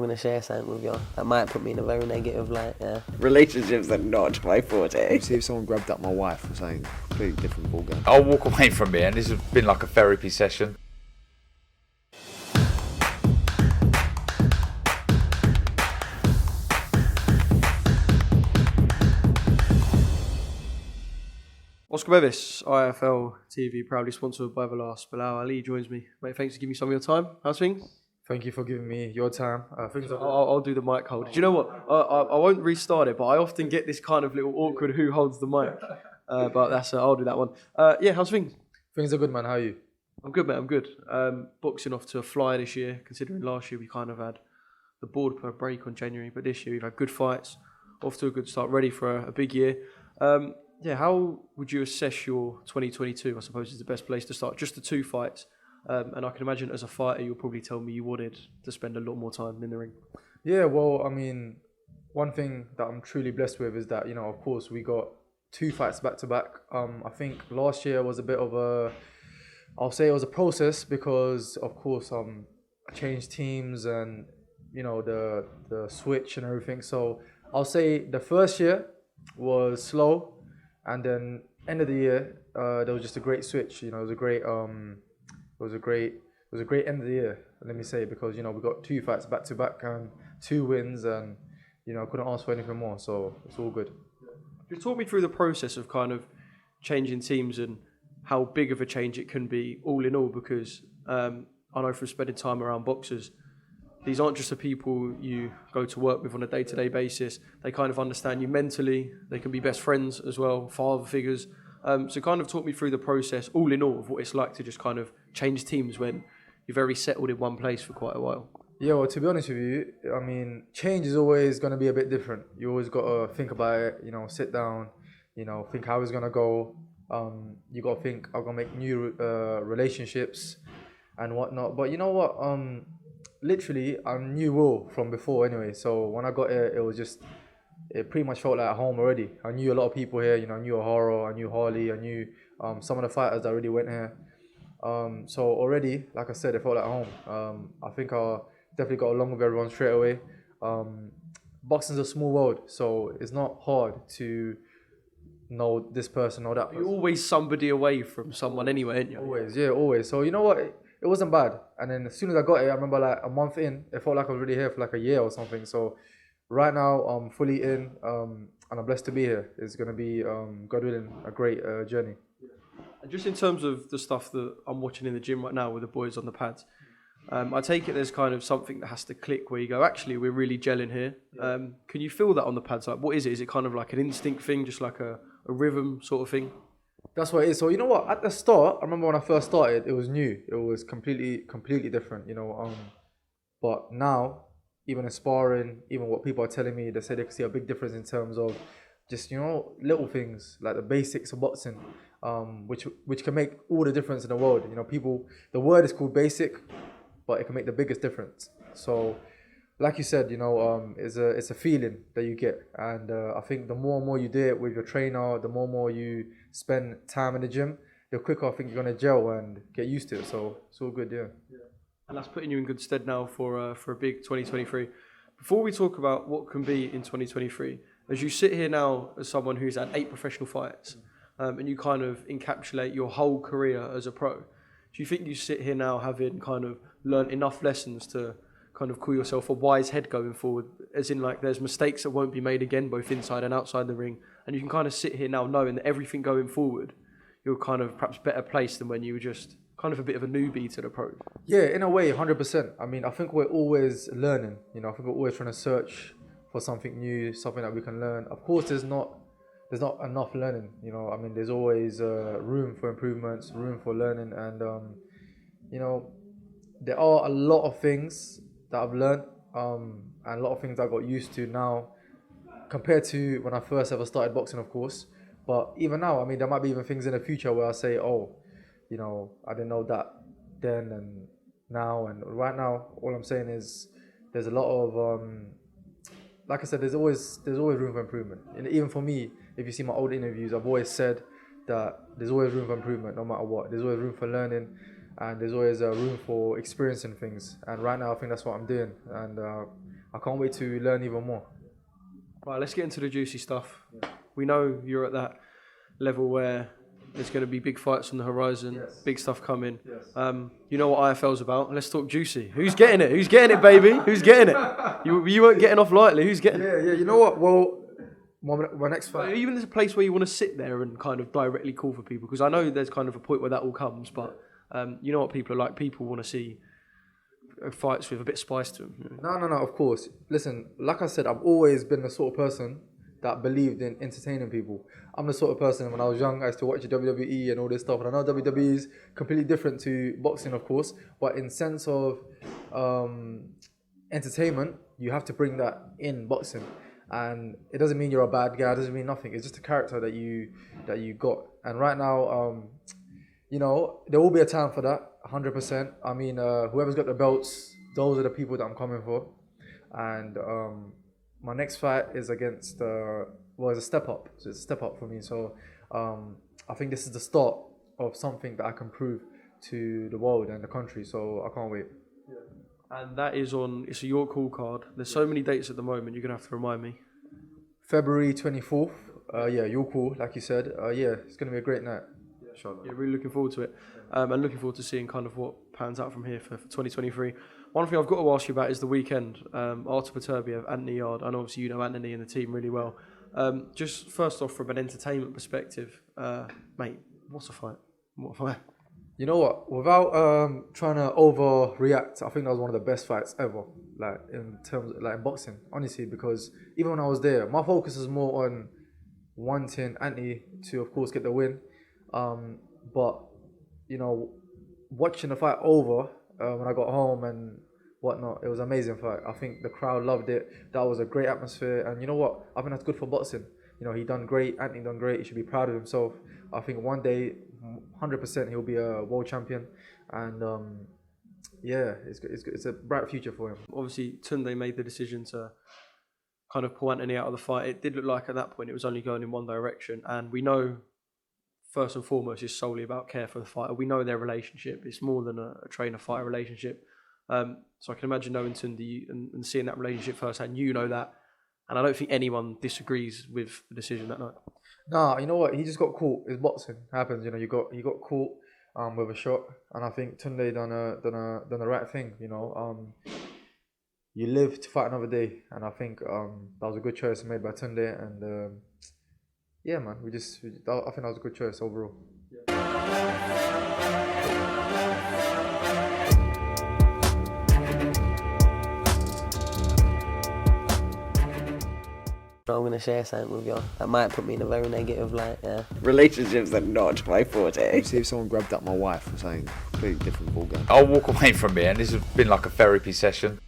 going to share something with you. That might put me in a very negative light, yeah. Relationships are not my forte. See if someone grabbed up my wife or something completely different ballgame. I'll walk away from here, and this has been like a therapy session. Oscar Bevis, IFL TV, proudly sponsored by the last. Bilal Ali joins me. Mate, thanks for giving me some of your time. How's things? Thank you for giving me your time. I'll do the mic hold. Do you know what? I won't restart it, but I often get this kind of little awkward who holds the mic. But that's I'll do that one. Yeah, how's things? Things are good, man. How are you? I'm good, mate. I'm good. Boxing off to a fly this year, considering last year we kind of had the board per break on January, but this year we've had good fights, off to a good start, ready for a big year. Yeah, how would you assess your 2022? I suppose is the best place to start. Just the 2 fights. And I can imagine as a fighter, you'll probably tell me you wanted to spend a lot more time in the ring. Yeah, well, I mean, one thing that I'm truly blessed with is that, of course, we got 2 fights back to back. I think last year was a bit of I'll say it was a process because, of course, I changed teams and, the switch and everything. So I'll say the first year was slow, and then end of the year, there was just a great switch. It was a great end of the year, let me say, because we got 2 fights back to back and 2 wins, and I couldn't ask for anything more, so it's all good. Just talk me through the process of kind of changing teams and how big of a change it can be all in all, because I know from spending time around boxers, these aren't just the people you go to work with on a day-to-day basis. They kind of understand you mentally. They can be best friends as well, father figures. So kind of talk me through the process all in all of what it's like to just kind of change teams when you're very settled in one place for quite a while. Yeah, well, to be honest with you, I mean, change is always going to be a bit different. You always got to think about it, sit down, think how it's going to go. You got to think, I'm going to make new relationships and whatnot. But you know what? Literally, I knew Will from before anyway. So when I got here, it pretty much felt like home already. I knew a lot of people here, I knew Ahara, I knew Harley, I knew some of the fighters that already went here. So already, like I said, it felt like home. I think I definitely got along with everyone straight away. Boxing's a small world, so it's not hard to know this person or that person. You're always somebody away from someone anyway, aren't you? Always, yeah, always. So you know what? It wasn't bad. And then as soon as I got here, I remember like a month in, it felt like I was already here for like a year or something. So right now, I'm fully in, and I'm blessed to be here. It's going to be, God willing, a great journey. And just in terms of the stuff that I'm watching in the gym right now with the boys on the pads, I take it there's kind of something that has to click where you go, actually, we're really gelling here. Yeah. Can you feel that on the pads? Like, what is it? Is it kind of like an instinct thing, just like a rhythm sort of thing? That's what it is. So you know what? At the start, I remember when I first started, it was new. It was completely different, But now, even in sparring, even what people are telling me, they say they can see a big difference in terms of just, little things like the basics of boxing, which can make all the difference in the world. The word is called basic, but it can make the biggest difference. So, like you said, it's a feeling that you get, and I think the more and more you do it with your trainer, the more and more you spend time in the gym, the quicker I think you're gonna gel and get used to it. So it's all good, yeah. And that's putting you in good stead now for a big 2023. Before we talk about what can be in 2023, as you sit here now as someone who's had 8 professional fights, and you kind of encapsulate your whole career as a pro, do you think you sit here now having kind of learned enough lessons to kind of call yourself a wise head going forward, as in like there's mistakes that won't be made again, both inside and outside the ring, and you can kind of sit here now knowing that everything going forward, you're kind of perhaps better placed than when you were just kind of a bit of a newbie to the pro? Yeah, in a way, 100%. I mean, I think we're always learning, I think we're always trying to search for something new, something that we can learn. Of course, there's not enough learning, I mean, there's always room for improvements, room for learning, and, there are a lot of things that I've learned, and a lot of things I got used to now compared to when I first ever started boxing, of course. But even now, I mean, there might be even things in the future where I say, I didn't know that then and now. And right now, all I'm saying is there's a lot of, like I said, there's always room for improvement. And even for me, if you see my old interviews, I've always said that there's always room for improvement, no matter what. There's always room for learning, and there's always room for experiencing things. And right now, I think that's what I'm doing. And I can't wait to learn even more. Right, let's get into the juicy stuff. We know you're at that level where there's going to be big fights on the horizon, big stuff coming. You know what IFL's about. Let's talk juicy. Who's getting it? Who's getting it, baby? Who's getting it? You weren't getting off lightly. Who's getting it? Yeah, you know what? Well, my next fight. Even there's a place where you want to sit there and kind of directly call for people, because I know there's kind of a point where that all comes, but you know what people are like. People want to see fights with a bit of spice to them. No, of course. Listen, like I said, I've always been the sort of person that believed in entertaining people. I'm the sort of person, when I was young, I used to watch WWE and all this stuff, and I know WWE is completely different to boxing, of course, but in sense of entertainment, you have to bring that in boxing. And it doesn't mean you're a bad guy, it doesn't mean nothing. It's just a character that you got. And right now, you know, there will be a time for that, 100%. I mean, whoever's got the belts, those are the people that I'm coming for. And my next fight is against, it's a step up. So it's a step up for me. So I think this is the start of something that I can prove to the world and the country. So I can't wait. And that is it's a York Hall card. There's so many dates at the moment, you're going to have to remind me. February 24th. York Hall, like you said. It's going to be a great night. Yeah, really looking forward to it. And looking forward to seeing kind of what pans out from here for 2023. One thing I've got to ask you about is the weekend. Artur Beterbiev, Anthony Yarde. I know obviously you know Anthony and the team really well. Just first off, from an entertainment perspective, mate, what's a fight? What a fight. You know what? Without trying to overreact, I think that was one of the best fights ever. Like in terms of, like in boxing, honestly, because even when I was there, my focus is more on wanting Anthony to, of course, get the win. But you know, watching the fight over when I got home and whatnot, it was an amazing fight. I think the crowd loved it. That was a great atmosphere, and you know what? I think that's good for boxing. You know, he done great. Anthony done great. He should be proud of himself. I think one day, 100%, he'll be a world champion, and it's a bright future for him. Obviously, Tunde made the decision to kind of pull Anthony out of the fight. It did look like at that point it was only going in one direction, and we know first and foremost it's solely about care for the fighter. We know their relationship. It's more than a trainer-fighter relationship. So I can imagine knowing Tunde and seeing that relationship firsthand. You know that, and I don't think anyone disagrees with the decision that night. Nah, you know what? He just got caught. It's boxing. It happens. You know, he got caught with a shot, and I think Tunde done the right thing. You know, you live to fight another day, and I think that was a good choice made by Tunde. And yeah, man, I think that was a good choice overall. I'm going to share something with you that might put me in a very negative light, yeah. Relationships are not my forte. See if someone grabbed up my wife or something completely different ballgame. I'll walk away from here, and this has been like a therapy session.